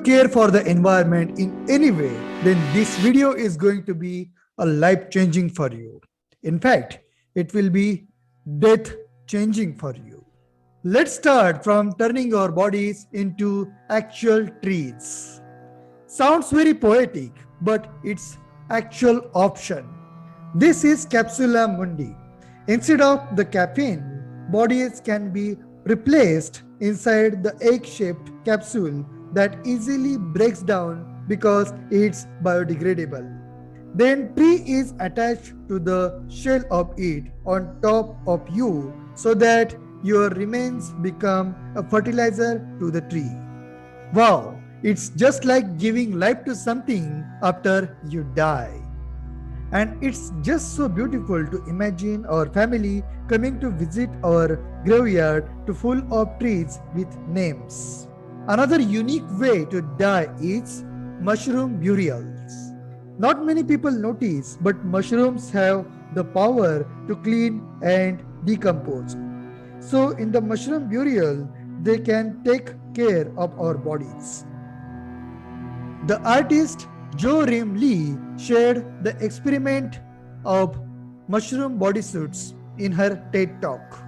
care for the environment in any way, then this video is going to be a life changing for you. In fact, it will be death changing for you. Let's start from turning our bodies into actual trees. Sounds very poetic, but it's actual option. This is Capsula Mundi. Instead of the caffeine, bodies can be replaced inside the egg-shaped capsule that easily breaks down because it's biodegradable. Then tree is attached to the shell of it on top of you so that your remains become a fertilizer to the tree. Wow, it's just like giving life to something after you die. And it's just so beautiful to imagine our family coming to visit our graveyard to full of trees with names. Another unique way to die is mushroom burials. Not many people notice, but mushrooms have the power to clean and decompose. So, in the mushroom burial, they can take care of our bodies. The artist Jo Rim Lee shared the experiment of mushroom bodysuits in her TED talk.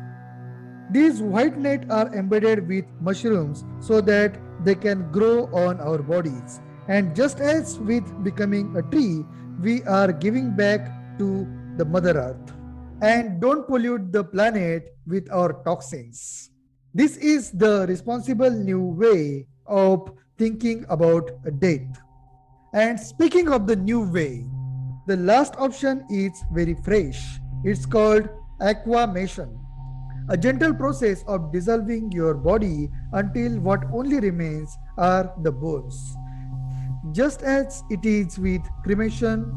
These white net are embedded with mushrooms so that they can grow on our bodies. And just as with becoming a tree, we are giving back to the Mother Earth. And don't pollute the planet with our toxins. This is the responsible new way of thinking about death. And speaking of the new way, the last option is very fresh. It's called aquamation, a gentle process of dissolving your body until what only remains are the bones. Just as it is with cremation,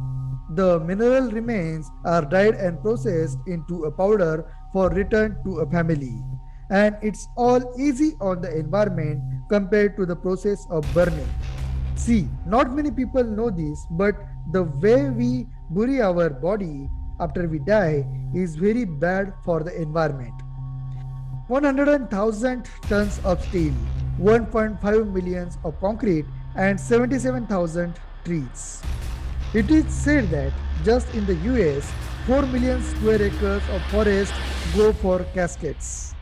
the mineral remains are dried and processed into a powder for return to a family. And it's all easy on the environment compared to the process of burning. See, not many people know this, but the way we bury our body after we die is very bad for the environment. 100,000 tons of steel, 1.5 millions of concrete, and 77,000 trees. It is said that just in the US, 4 million square acres of forest go for caskets.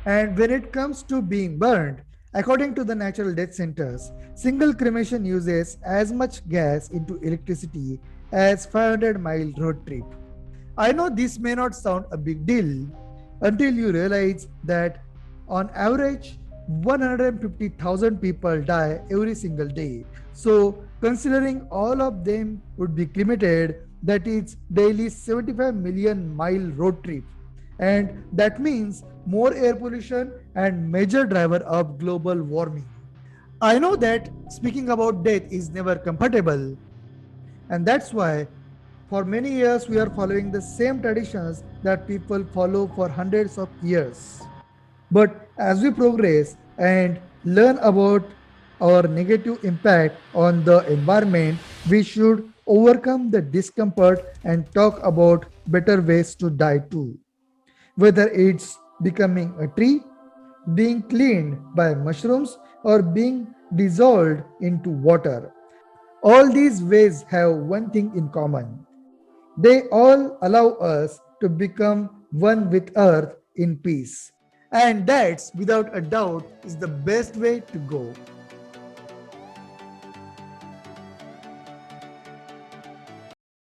And when it comes to being burned, according to the Natural Death Centers, single cremation uses as much gas into electricity as 500-mile road trip. I know this may not sound a big deal until you realize that on average 150,000 people die every single day. So, considering all of them would be cremated, that is daily 75 million mile road trip. And that means more air pollution and major driver of global warming. I know that speaking about death is never comfortable, and that's why for many years we are following the same traditions that people follow for hundreds of years. But as we progress and learn about our negative impact on the environment, we should overcome the discomfort and talk about better ways to die too. Whether it's becoming a tree, being cleaned by mushrooms, or being dissolved into water. All these ways have one thing in common. They all allow us to become one with earth in peace. And that's without a doubt is the best way to go.